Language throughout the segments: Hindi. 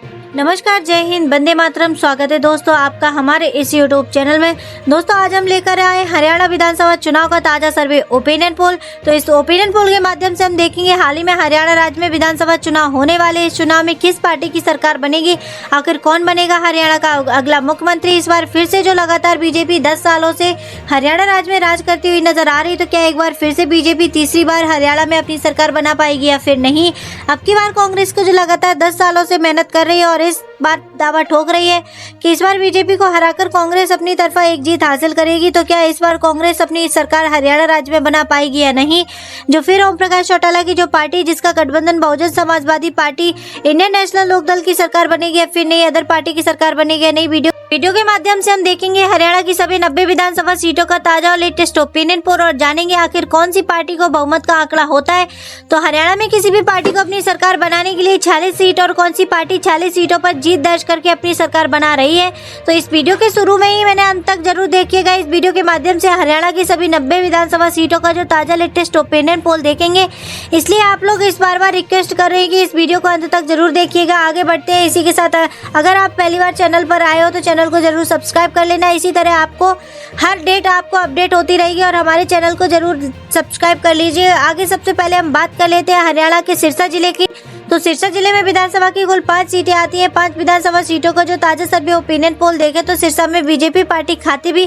नमस्कार, जय हिंद, वंदे मातरम। स्वागत है दोस्तों आपका हमारे इस यूट्यूब चैनल में। दोस्तों आज हम लेकर आए हरियाणा विधानसभा चुनाव का ताजा सर्वे ओपिनियन पोल। तो इस ओपिनियन पोल के माध्यम से हम देखेंगे हाल ही में हरियाणा राज्य में विधानसभा चुनाव होने वाले। इस चुनाव में किस पार्टी की सरकार बनेगी, आखिर कौन बनेगा हरियाणा का अगला मुख्यमंत्री। इस बार फिर से जो लगातार बीजेपी 10 सालों से हरियाणा राज्य में राज करती हुई नजर आ रही, तो क्या एक बार फिर से बीजेपी तीसरी बार हरियाणा में अपनी सरकार बना पाएगी या फिर नहीं। अब की बार कांग्रेस को जो लगातार 10 सालों से मेहनत कर रही है और इस बार दावा ठोक रही है कि इस बार बीजेपी को हराकर कांग्रेस अपनी तरफा एक जीत हासिल करेगी, तो क्या इस बार कांग्रेस अपनी सरकार हरियाणा राज्य में बना पाएगी या नहीं। जो फिर ओम प्रकाश चौटाला की जो पार्टी जिसका गठबंधन Bahujan Samajwadi party Indian national Lokdal की सरकार बनेगी या फिर नहीं, अदर पार्टी की सरकार बनेगी या नहीं। वीडियो के माध्यम से हम देखेंगे हरियाणा की सभी 90 विधानसभा सीटों का ताजा और लेटेस्ट ओपिनियन पोल और जानेंगे आखिर कौन सी पार्टी को बहुमत का आंकड़ा होता है। तो हरियाणा में किसी भी पार्टी को अपनी सरकार बनाने के लिए 46 सीट और कौन सी पार्टी 46 सीटों पर जीत दर्ज करके अपनी सरकार बना रही है। तो इस वीडियो के शुरू में ही मैंने अंत तक जरूर देखिएगा। इस वीडियो के माध्यम से हरियाणा की सभी 90 विधानसभा सीटों का जो ताजा लेटेस्ट ओपिनियन पोल देखेंगे, इसलिए आप लोग इस बार रिक्वेस्ट कर रहे हैं कि इस वीडियो को अंत तक जरूर देखिएगा। आगे बढ़ते हैं। इसी के साथ अगर आप पहली बार चैनल पर आए हो तो चैनल को जरूर सब्सक्राइब कर लेना। इसी तरह आपको हर डेट आपको अपडेट होती रहेगी और हमारे चैनल को जरूर सब्सक्राइब कर लीजिए। आगे सबसे पहले हम बात कर लेते हैं हरियाणा के सिरसा जिले की। तो सिरसा जिले में विधानसभा की कुल 5 सीटें आती हैं। 5 विधानसभा सीटों का जो ताजा सर्वे ओपिनियन पोल देखे तो सिरसा में बीजेपी पार्टी खाते भी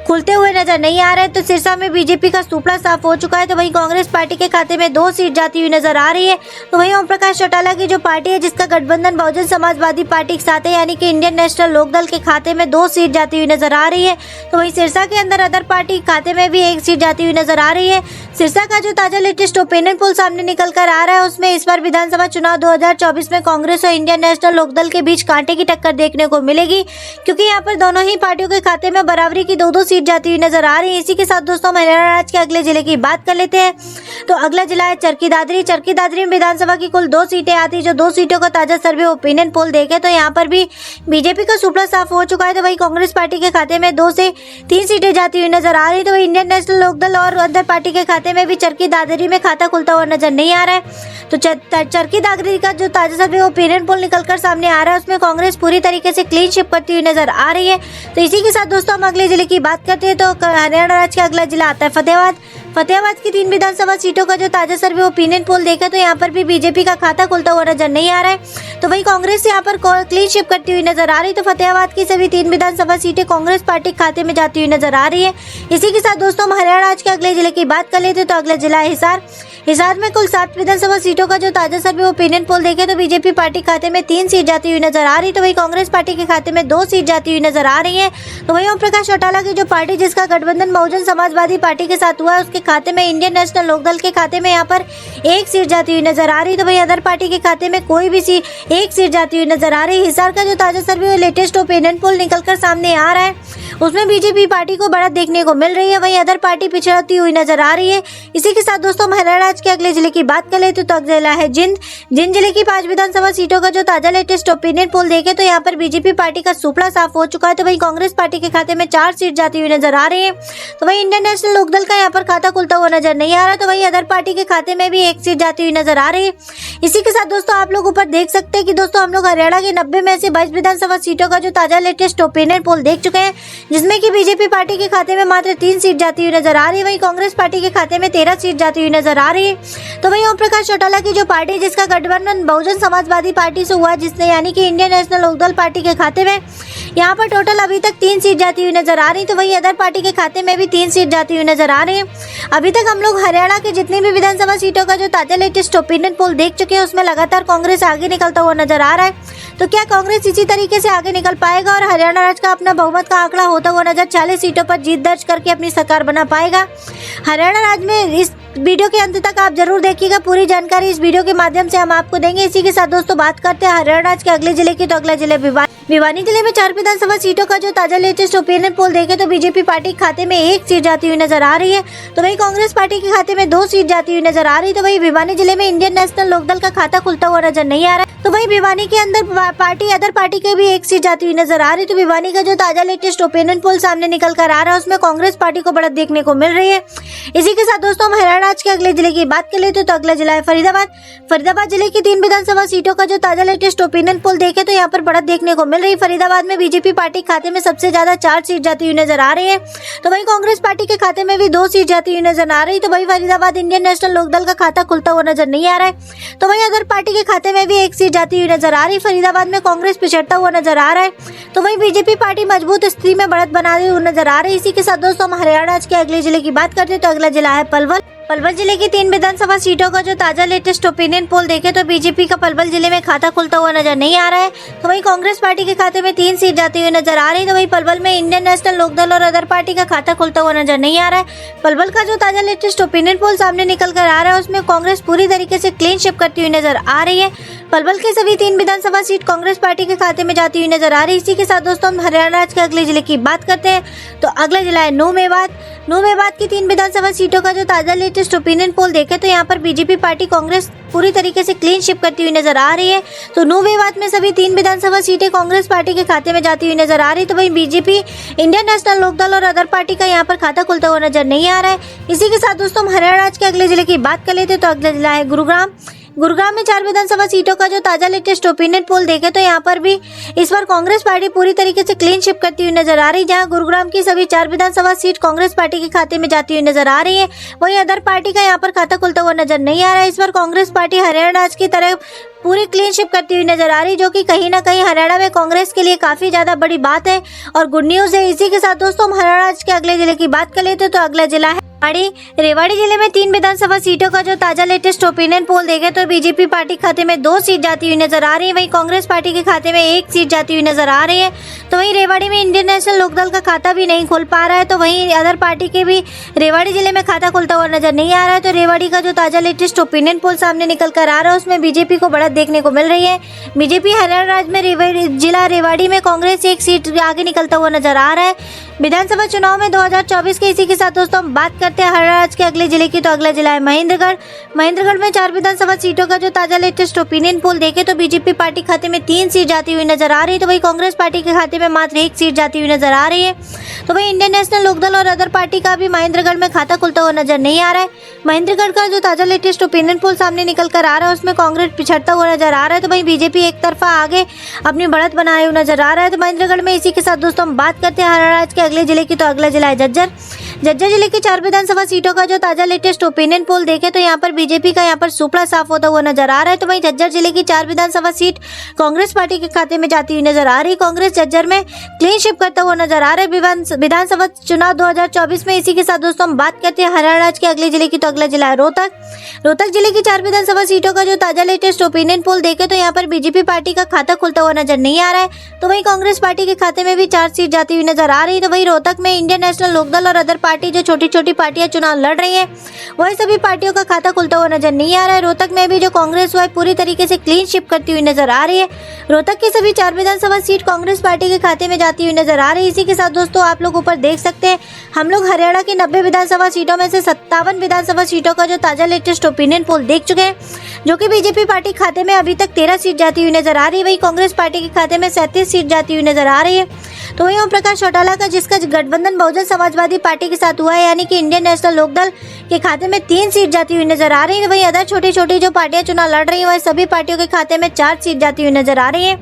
खुलते हुए नजर नहीं आ रहे। तो सिरसा में बीजेपी का सुपड़ा साफ हो चुका है। तो वहीं कांग्रेस पार्टी के खाते में 2 सीट जाती हुई नजर आ रही है। तो वहीं ओम प्रकाश चौटाला की जो पार्टी है जिसका गठबंधन बहुजन समाजवादी पार्टी के साथ है, यानी कि इंडियन नेशनल लोकदल के खाते में 2 सीट जाती हुई नजर आ रही है। तो वहीं सिरसा के अंदर अदर पार्टी खाते में भी 1 सीट जाती हुई नजर आ रही है। सिरसा का जो ताजा लेटेस्ट ओपिनियन पोल सामने निकल कर आ रहा है, उसमें इस बार विधानसभा चुनाव 2024 में कांग्रेस और इंडियन नेशनल लोकदल के बीच कांटे की टक्कर देखने को मिलेगी, क्योंकि यहाँ पर दोनों ही पार्टियों के खाते में बराबरी की 2-2 सीट जाती हुई नजर आ रही है। इसी के साथ दोस्तों हरियाणा राज्य के अगले जिले की बात कर लेते हैं। तो अगला जिला है चरखी दादरी। चरखी दादरी में विधानसभा की कुल 2 सीटें आती है। जो 2 सीटों का ताजा सर्वे ओपिनियन पोल देखे तो यहाँ पर भी बीजेपी का सुपड़ा साफ हो चुका है। तो वही कांग्रेस पार्टी के खाते में 2 से 3 सीटें जाती हुई नजर आ रही है। तो वही इंडियन नेशनल लोकदल और अदर पार्टी के खाते में भी चरखी दादरी में खाता खुलता हुआ नजर नहीं आ रहा है। तो चरखी दादरी का जो ताजा सर्वे ओपिनियन पोल निकलकर सामने आ रहा है, उसमें कांग्रेस पूरी तरीके से क्लीन शिप करती हुई नजर आ रही है। तो इसी के साथ दोस्तों हम अगले जिले की बात करते हैं। तो हरियाणा राज्य का अगला जिला आता है फतेहाबाद। फतेहाबाद की 3 विधानसभा सीटों का जो ताजा सर्वे ओपिनियन पोल देखा तो यहाँ पर भी बीजेपी का खाता खुलता हुआ नजर नहीं आ रहा है। तो वही कांग्रेस यहाँ पर क्लीन शिप करती हुई नजर आ रही है। तो फतेहाबाद की सभी 3 विधानसभा सीटें कांग्रेस पार्टी के खाते में जाती हुई नजर आ रही है। इसी के साथ दोस्तों हम हरियाणा राज्य के अगले जिले की बात कर लेते हैं। तो अगला जिला है हिसार। हिसार में कुल 7 विधानसभा सीटों का जो ताजा सर्वे ओपिनियन पोल देखे तो बीजेपी पार्टी खाते में 3 सीट जाती हुई नजर आ रही है। तो वही कांग्रेस पार्टी के खाते में 2 सीट जाती हुई नजर आ रही है। तो वही ओम प्रकाश चौटाला की जो पार्टी जिसका गठबंधन बहुजन समाजवादी पार्टी के साथ हुआ है, उसके खाते में इंडियन नेशनल लोकदल के खाते में यहाँ पर 1 सीट जाती हुई नजर आ रही है। तो वही अदर पार्टी के खाते में कोई भी 1 सीट जाती हुई नजर आ रही है। हिसार का जो ताजा सर्वे लेटेस्ट ओपिनियन पोल निकलकर सामने आ रहा है, उसमें बीजेपी पार्टी को बढ़त देखने को मिल रही है। वहीं अदर पार्टी पिछड़ती हुई नजर आ रही है। इसी के साथ दोस्तों हम हरियाणा राज्य के अगले जिले की बात कर लेते तो अगला जिला है जिंद। जिंद जिले की 5 विधानसभा सीटों का जो ताजा लेटेस्ट ओपिनियन पोल देखे तो यहाँ पर बीजेपी पार्टी का सुपड़ा साफ हो चुका है। तो वहीं कांग्रेस पार्टी के खाते में 4 सीट जाती हुई नजर आ रही है। तो वहीं इंडियन नेशनल लोकदल का यहाँ पर खाता खुलता हुआ नजर नहीं आ रहा। तो वहीं अदर पार्टी के खाते में भी 1 सीट जाती हुई नजर आ रही है। इसी के साथ दोस्तों आप लोग ऊपर देख सकते हैं कि दोस्तों हम लोग हरियाणा के 90 में से 22 विधानसभा सीटों का जो ताजा लेटेस्ट ओपिनियन पोल देख चुके हैं, जिसमें की बीजेपी पार्टी के खाते में मात्र 3 सीट जाती हुई नजर आ रही है। वहीं कांग्रेस पार्टी के खाते में 13 सीट जाती हुई नजर आ रही है। तो वहीं ओम प्रकाश चौटाला की जो पार्टी जिसका गठबंधन बहुजन समाजवादी पार्टी से हुआ, जिसने यानी कि इंडियन नेशनल लोकदल पार्टी के खाते में यहाँ पर टोटल अभी तक 3 सीट जाती हुई नजर आ रही। तो वहीं अदर पार्टी के खाते में भी 3 सीट जाती हुई नजर आ रही है। अभी तक हम लोग हरियाणा के जितनी भी विधानसभा सीटों का जो ताजा लेटेस्ट ओपिनियन पोल देख चुके हैं, उसमें लगातार कांग्रेस आगे निकलता हुआ नजर आ रहा है। तो क्या कांग्रेस इसी तरीके से आगे निकल पाएगा और हरियाणा राज्य का अपना बहुमत का आंकड़ा होता हुआ नजर 40 सीटों पर जीत दर्ज करके अपनी सरकार बना पाएगा हरियाणा राज्य में? इस वीडियो के अंत तक आप जरूर देखिएगा। पूरी जानकारी इस वीडियो के माध्यम से हम आपको देंगे। इसी के साथ दोस्तों बात करते हैं हरियाणा राज्य के अगले जिले की। तो अगला जिले भिवानी। भिवानी जिले में 4 विधानसभा सीटों का जो ताजा लेटेस्ट ओपिनियन पोल देखे तो बीजेपी पार्टी के खाते में 1 सीट जाती हुई नजर आ रही है, तो वहीं कांग्रेस पार्टी के खाते में 2 सीट जाती हुई नजर आ रही है। तो वहीं भिवानी जिले में इंडियन नेशनल लोकदल का खाता खुलता हुआ नजर नहीं आ रहा है, तो वहीं भिवानी के अंदर अदर पार्टी के भी 1 सीट जाती हुई नजर आ रही है। तो भिवानी का जो ताजा लेटेस्ट ओपिनियन पोल सामने निकल कर आ रहा है उसमें कांग्रेस पार्टी को बढ़त देखने को मिल रही है। इसी के साथ दोस्तों हम हरियाणा राज्य के अगले जिले की बात कर लेते तो अगला जिला है फरीदाबाद जिले की 3 विधानसभा सीटों का जो ताजा लेटेस्ट ओपिनियन पोल देखे तो यहाँ पर बढ़त देखने को मिल रही है। फरीदाबाद में बीजेपी पार्टी खाते में सबसे ज्यादा 4 सीट जाती हुई नजर आ रही है, तो वहीं कांग्रेस पार्टी के खाते में भी 2 सीट जाती हुई नजर आ रही है। तो वहीं फरीदाबाद इंडियन नेशनल लोकदल का खाता खुलता हुआ नजर नहीं आ रहा है, तो वहीं अदर पार्टी के खाते में भी 1 सीट जाती हुई नजर आ रही है। फरीदाबाद में कांग्रेस पिछड़ता हुआ नजर आ रहा है, तो वहीं बीजेपी पार्टी मजबूत स्थिति में बढ़त बनाते हुए नजर आ रही है। इसी के साथ दोस्तों हम हरियाणा राज्य के अगले जिले की बात करते हैं तो अगला जिला है पलवल जिले की 3 विधानसभा सीटों का जो ताजा लेटेस्ट ओपिनियन पोल देखे तो बीजेपी का पलवल जिले में खाता खुलता हुआ नजर नहीं आ रहा है, तो वहीं कांग्रेस पार्टी के खाते में 3 सीट जाती हुई नजर आ रही है। तो वहीं पलवल में इंडियन नेशनल लोकदल और अदर पार्टी का खाता खुलता हुआ नजर नहीं आ रहा है। पलवल का जो ताजा लेटेस्ट ओपिनियन पोल सामने निकल कर आ रहा है उसमें कांग्रेस पूरी तरीके से क्लीन शिप करती हुई नजर आ रही है। पलवल के सभी 3 विधानसभा सीट कांग्रेस पार्टी के खाते में जाती हुई नजर आ रही है। इसी के साथ दोस्तों हम हरियाणा राज्य के अगले जिले की बात करते हैं तो अगला जिला है नो मेवात की 3 विधानसभा सीटों का जो ताजा लेटेस्ट ओपिनियन पोल देखे तो यहाँ पर बीजेपी पार्टी कांग्रेस पूरी तरीके से क्लीन शिप करती हुई नजर आ रही है। तो नो मेवात में सभी 3 विधानसभा सीटें कांग्रेस पार्टी के खाते में जाती हुई नजर आ रही है, तो वहीं बीजेपी इंडियन नेशनल लोकदल और अदर पार्टी का यहाँ पर खाता खुलता हुआ नजर नहीं आ रहा है। इसी के साथ दोस्तों हम हरियाणा राज्य के अगले जिले की बात कर लेते हैं तो अगला जिला है गुरुग्राम में 4 विधानसभा सीटों का जो ताजा लेटेस्ट ओपिनियन पोल देखे तो यहाँ पर भी इस बार कांग्रेस पार्टी पूरी तरीके से क्लीन शिप करती हुई नजर आ रही है। जहाँ गुरुग्राम की सभी 4 विधानसभा सीट कांग्रेस पार्टी के खाते में जाती हुई नजर आ रही है, वहीं अदर पार्टी का यहाँ पर खाता खुलता हुआ नजर नहीं आ रहा है। इस बार कांग्रेस पार्टी हरियाणा राज्य की तरह पूरी क्लीन शिप करती हुई नजर आ रही है, जो कि कहीं ना कहीं हरियाणा में कांग्रेस के लिए काफी ज्यादा बड़ी बात है और गुड न्यूज है। इसी के साथ दोस्तों हम हरियाणा राज्य के अगले जिले की बात कर लेते हैं तो अगला जिला है रेवाड़ी जिले में 3 विधानसभा सीटों का जो ताजा लेटेस्ट ओपिनियन पोल देखे तो बीजेपी पार्टी खाते में 2 सीट जाती हुई नजर आ रही है, वहीं कांग्रेस पार्टी के खाते में 1 सीट जाती हुई नजर आ रही है। तो वहीं रेवाड़ी में इंडियन नेशनल लोकदल का खाता भी नहीं खुल पा रहा है, तो वहीं अदर पार्टी के भी रेवाड़ी जिले में खाता खुलता हुआ नजर नहीं आ रहा है। तो रेवाड़ी का जो ताजा लेटेस्ट ओपिनियन पोल सामने निकल कर आ रहा है उसमें बीजेपी को बढ़त देखने को मिल रही है। बीजेपी हरियाणा राज्य में जिला रेवाड़ी में कांग्रेस 1 सीट आगे निकलता हुआ नजर आ रहा है विधानसभा चुनाव में 2024 के। इसी के साथ दोस्तों हम बात करते हैं हरियाणा राज्य के अगले जिले की तो अगला जिला है महेंद्रगढ़ में 4 विधानसभा सीटों का जो ताजा लेटेस्ट ओपिनियन पोल देखे तो बीजेपी पार्टी खाते में 3 सीट जाती हुई नजर आ रही है, तो वहीं कांग्रेस पार्टी के खाते में मात्र 1 सीट जाती हुई नजर आ रही है। तो वहीं इंडियन नेशनल लोकदल और अदर पार्टी का भी महेंद्रगढ़ में खाता खुलता हुआ नजर नहीं आ रहा है। महेंद्रगढ़ का जो ताजा लेटेस्ट ओपिनियन पोल सामने निकल कर आ रहा है उसमें कांग्रेस पिछड़ता हुआ नजर आ रहा है, तो वहीं बीजेपी एक तरफा आगे अपनी बढ़त बनाए हुए नजर आ रहा है। तो महेंद्रगढ़ में इसी के साथ दोस्तों हम बात करते हैं हरियाणा राज्य के अगले जिले की तो अगला जिला है झज्जर जिले की 4 विधानसभा सीटों का जो ताजा लेटेस्ट ओपिनियन पोल देखे तो यहाँ पर बीजेपी का यहाँ पर सुपड़ा साफ होता हुआ नजर आ रहा है, तो वहीं झज्जर जिले की 4 विधानसभा सीट कांग्रेस पार्टी के खाते में जाती हुई नजर आ रही है। कांग्रेस झज्जर में क्लीन शिप करता हुआ नजर आ रहा है विधानसभा चुनाव 2024 में। इसी के साथ दोस्तों हम बात करते हैं हरियाणा राज्य के अगले जिले की तो अगला जिला है रोहतक जिले की 4 विधानसभा सीटों का जो ताजा लेटेस्ट ओपिनियन पोल देखे तो यहाँ पर बीजेपी पार्टी का खाता खुलता हुआ नजर नहीं आ रहा है, तो वहीं कांग्रेस पार्टी के खाते में भी 4 सीट जाती हुई नजर आ रही है। तो वहीं रोहतक में इंडियन नेशनल लोकदल और अदर पार्टी जो छोटी छोटी पार्टियां चुनाव लड़ रही है वही सभी पार्टियों का खाता खुलता हुआ नजर नहीं आ रहा है। रोहतक में भी जो कांग्रेस वह पूरी तरीके से क्लीन शिप करती हुई नजर आ रही है। रोहतक की सभी 4 विधानसभा सीट कांग्रेस पार्टी के खाते में जाती हुई नजर आ रही है। इसी के साथ दोस्तों आप लोग ऊपर देख सकते हैं हम लोग हरियाणा की 90 विधानसभा सीटों में से 57 विधानसभा सीटों का जो ताजा लेटेस्ट ओपिनियन पोल देख चुके हैं, जो कि बीजेपी पार्टी खाते में अभी तक 13 सीट जाती हुई नजर आ रही है, वही कांग्रेस पार्टी के खाते में 37 सीट जाती हुई नजर आ रही है। तो वहीं ओम प्रकाश चौटाला का जिसका गठबंधन बहुजन समाजवादी पार्टी के साथ हुआ है, यानी कि इंडियन नेशनल लोकदल के खाते में 3 सीट जाती हुई नजर आ रही है। वहीं अदर छोटी छोटी जो पार्टियां चुनाव लड़ रही है वह सभी पार्टियों के खाते में 4 सीट जाती हुई नजर आ रही है।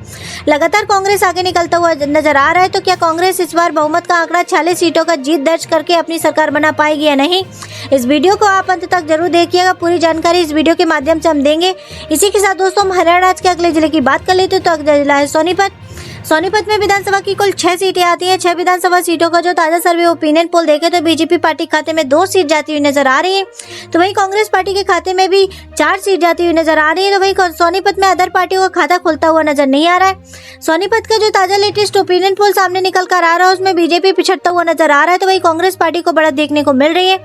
लगातार कांग्रेस आगे निकलता हुआ नजर आ रहा है, तो क्या कांग्रेस इस बार बहुमत का आंकड़ा 46 सीटों का जीत दर्ज करके अपनी सरकार बना पाएगी या नहीं? इस वीडियो को आप अंत तक जरूर देखिएगा, पूरी जानकारी इस वीडियो के माध्यम से हम देंगे। इसी के साथ दोस्तों हम हरियाणा राज्य के अगले जिले की बात कर लेते हैं तो अगला जिला है सोनीपत में विधानसभा की कुल 6 सीटें आती हैं। 6 विधानसभा सीटों का जो ताजा सर्वे ओपिनियन पोल देखे तो बीजेपी पार्टी खाते में 2 सीट जाती हुई नजर आ रही है, तो वहीं कांग्रेस पार्टी के खाते में भी 4 सीट जाती हुई नजर आ रही है। तो वहीं सोनीपत में अदर पार्टियों का खाता खुलता हुआ नजर नहीं आ रहा है। सोनीपत का जो ताजा लेटेस्ट ओपिनियन पोल सामने निकल कर आ रहा है उसमें बीजेपी पिछड़ता हुआ नजर आ रहा है, तो वहीं कांग्रेस पार्टी को बढ़त देखने को मिल रही है।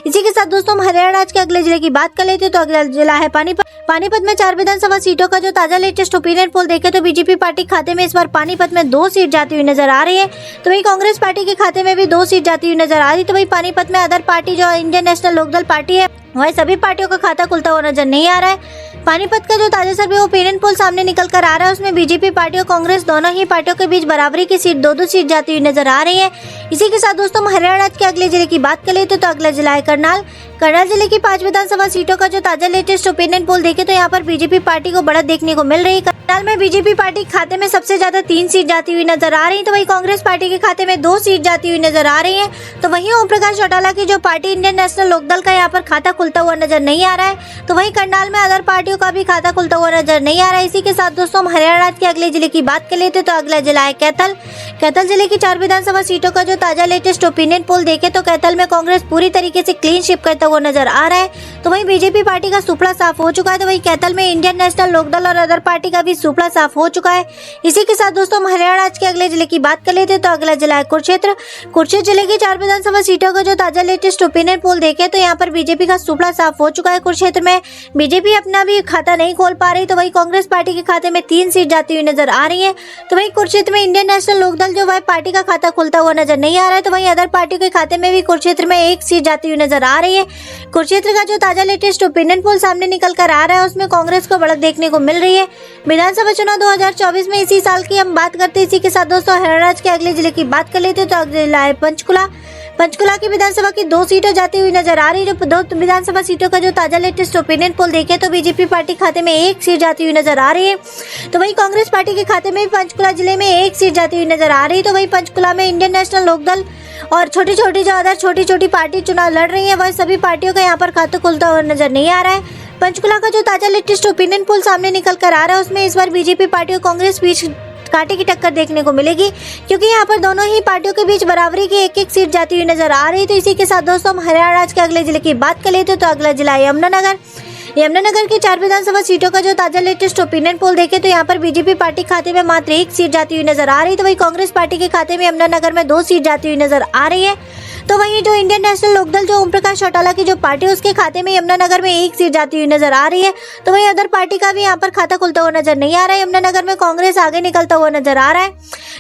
इसी के साथ दोस्तों हम हरियाणा राज्य के अगले जिले की बात कर लेते हैं तो अगला जिला है पानीपत में 4 विधानसभा सीटों का जो ताजा लेटेस्ट ओपिनियन पोल देखे तो बीजेपी पार्टी खाते में इस बार पानीपत में 2 सीट जाती हुई नजर आ रही है। तो वही कांग्रेस पार्टी के खाते में भी 2 सीट जाती हुई नजर आ रही है। तो वही पानीपत में अदर पार्टी जो इंडियन नेशनल लोकदल पार्टी है, वही सभी पार्टियों का खाता खुलता हुआ नजर नहीं आ रहा है। पानीपत का जो ताजा सर्वे ओपिनियन पोल सामने निकल कर आ रहा है, उसमें बीजेपी पार्टी और कांग्रेस दोनों ही पार्टियों के बीच बराबरी की सीट 2-2 सीट जाती हुई नजर आ रही है। इसी के साथ दोस्तों हरियाणा के अगले जिले की बात कर लेते तो अगला जिला है करनाल। करनाल जिले की 5 विधानसभा सीटों का जो ताजा लेटेस्ट ओपिनियन पोल देखे तो यहाँ पर बीजेपी पार्टी को बढ़त देखने को मिल रही है। करनाल में बीजेपी पार्टी के खाते में सबसे ज्यादा 3 सीट जाती हुई नजर आ रही है, तो वही कांग्रेस पार्टी के खाते में 2 सीट जाती हुई नजर आ रही है। तो वहीं ओम प्रकाश चौटाला की जो पार्टी इंडियन नेशनल लोकदल का यहाँ पर खाता खुलता हुआ नजर नहीं आ रहा है। तो वहीं करनाल में अदर पार्टियों का भी खाता खुलता हुआ नजर नहीं आ रहा है। इसी के साथ दोस्तों हम हरियाणा के अगले जिले की बात कर लेते तो अगला जिला है कैथल। कैथल जिले की 4 विधानसभा सीटों का जो ताजा लेटेस्ट ओपिनियन पोल देखे तो कैथल में कांग्रेस पूरी तरीके से क्लीन शिप करता हुआ नजर आ रहा है। तो वहीं बीजेपी पार्टी का सुपड़ा साफ हो चुका है। तो वहीं कैथल में इंडियन नेशनल लोकदल और अदर पार्टी का भी सुपड़ा साफ हो चुका है। इसी के साथ दोस्तों हम हरियाणा के अगले जिले की बात कर लेते तो अगला जिला है कुरुक्षेत्र। कुरुक्षेत्र जिले की 4 विधानसभा सीटों का जो ताजा लेटेस्ट ओपिनियन पोल देखे तो यहाँ पर बीजेपी का सुपड़ा साफ हो चुका है। कुरुक्षेत्र में बीजेपी अपना भी खाता नहीं खोल पा रही, तो वही कांग्रेस पार्टी के खाते में 3 सीट जाती हुई नजर आ रही है। तो वही कुरुक्षेत्र में इंडियन नेशनल लोकदल जो वह पार्टी का खाता खुलता हुआ नजर नहीं आ रहा है। तो वही अदर पार्टी के खाते में भी कुरुक्षेत्र में 1 सीट जाती हुई नजर आ रही है। कुरुक्षेत्र का जो ताजा लेटेस्ट ओपिनियन पोल सामने निकल कर आ रहा है, उसमें कांग्रेस को बढ़त देखने को मिल रही है। विधानसभा चुनाव 2024 में इसी साल की हम बात करते हैं। इसी के साथ दोस्तों हरियाणा के अगले जिले की बात कर लेते तो अगले जिला है पंचकुला। पंचकुला की विधानसभा की 2 सीटें जाती हुई नजर आ रही है। जो 2 विधानसभा सीटों का जो ताजा लेटेस्ट ओपिनियन पोल देखे तो बीजेपी पार्टी खाते में 1 सीट जाती हुई नजर आ रही है। तो वही कांग्रेस पार्टी के खाते में पंचकुला जिले में 1 सीट जाती हुई नजर आ रही है। तो वही पंचकुला में इंडियन नेशनल लोकदल और छोटी छोटी पार्टी चुनाव लड़ रही है, वह सभी पार्टियों का यहाँ पर खाता खुलता हुआ नजर नहीं आ रहा है। पंचकुला का जो ताजा लेटेस्ट ओपिनियन पोल सामने निकल कर आ रहा है, उसमें इस बार बीजेपी पार्टी और कांग्रेस बीच कांटे की टक्कर देखने को मिलेगी, क्योंकि यहाँ पर दोनों ही पार्टियों के बीच बराबरी की 1-1 सीट जाती हुई नजर आ रही है। तो इसी के साथ दोस्तों हम हरियाणा के अगले जिले की बात कर लेते तो अगला जिला है यमुनानगर। यमुनानगर की 4 विधानसभा सीटों का जो ताजा लेटेस्ट ओपिनियन पोल देखे तो यहाँ पर बीजेपी पार्टी खाते में मात्र 1 सीट जाती हुई नजर आ रही है। तो वही कांग्रेस पार्टी के खाते में यमुनानगर में 2 सीट जाती हुई नजर आ रही है। तो वहीं जो इंडियन नेशनल लोकदल जो ओम प्रकाश चौटाला की जो पार्टी है, उसके खाते में यमुनानगर में 1 सीट जाती हुई नजर आ रही है। तो वहीं अदर पार्टी का भी यहाँ पर खाता खुलता हुआ नजर नहीं आ रहा है। यमुनानगर में कांग्रेस आगे निकलता हुआ नजर आ रहा है।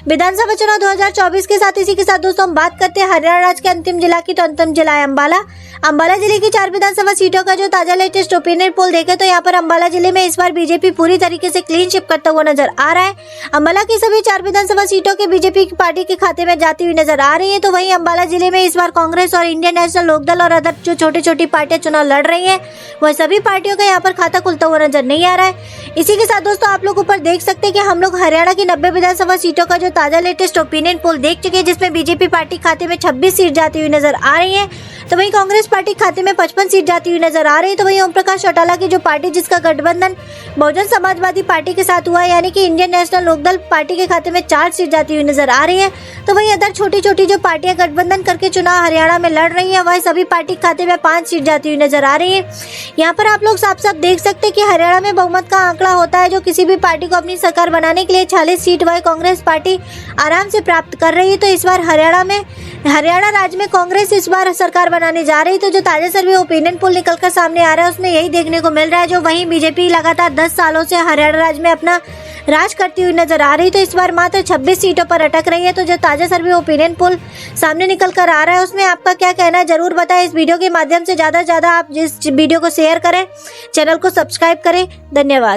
विधानसभा चुनाव 2024 के साथ इसी के साथ दोस्तों हम बात करते हैं हरियाणा के अंतिम जिला की, तो अंतिम जिला है अम्बाला। अम्बाला जिले की 4 विधानसभा सीटों का जो ताजा लेटेस्ट ओपिनियन पोल देखे तो यहाँ पर अम्बाला जिले में इस बार बीजेपी पूरी तरीके से क्लीन शिप करता हुआ नजर आ रहा है। अम्बाला की सभी 4 विधानसभा सीटों के बीजेपी की पार्टी के खाते में जाती हुई नजर आ रही है। तो वहीं अम्बाला जिले में इस बार कांग्रेस और इंडियन नेशनल लोकदल और अदर जो छोटी पार्टियां चुनाव लड़ रही हैं, वह सभी पार्टियों का यहाँ पर खाता खुलता हुआ नजर नहीं आ रहा है। इसी के साथ दोस्तों आप लोग ऊपर देख सकते हैं कि हम लोग हरियाणा की 90 विधानसभा सीटों का जो ताजा लेटेस्ट ओपिनियन पोल देख चुके हैं, जिसमें बीजेपी पार्टी खाते में 26 सीट जाती हुई नजर आ रही है। तो वहीं कांग्रेस पार्टी खाते में 55 सीट जाती हुई नजर आ रही है। तो वहीं ओम प्रकाश चौटाला की जो पार्टी जिसका गठबंधन बहुजन समाजवादी पार्टी के साथ हुआ है, यानी कि इंडियन नेशनल लोकदल पार्टी के खाते में 4 सीट जाती हुई नजर आ रही है। तो वहीं अदर छोटी जो पार्टियां गठबंधन करके चुनाव हरियाणा में लड़ रही है, वह सभी पार्टी खाते में 5 सीट जाती हुई नजर आ रही है। यहाँ पर आप लोग साफ देख सकते हैं कि हरियाणा में बहुमत का आंकड़ा होता है, जो किसी भी पार्टी को अपनी सरकार बनाने के लिए 40 सीट वह कांग्रेस पार्टी आराम से प्राप्त कर रही है। तो इस बार हरियाणा राज्य में कांग्रेस इस बार सरकार बनाने जा रही है। तो जो ताजा सर्वे ओपिनियन पोल निकलकर सामने आ रहा है, उसमें यही देखने को मिल रहा है। जो वहीं बीजेपी लगातार 10 सालों से हरियाणा राज्य में अपना राज करती हुई नजर आ रही, तो इस बार मात्र 26 सीटों पर अटक रही है। तो जो ताजा सर्वे ओपिनियन पोल सामने निकल कर आ रहा है, उसमें आपका क्या कहना है जरूर बताएं। इस वीडियो के माध्यम से ज्यादा से ज्यादा आप इस वीडियो को शेयर करें, चैनल को सब्सक्राइब करें। धन्यवाद।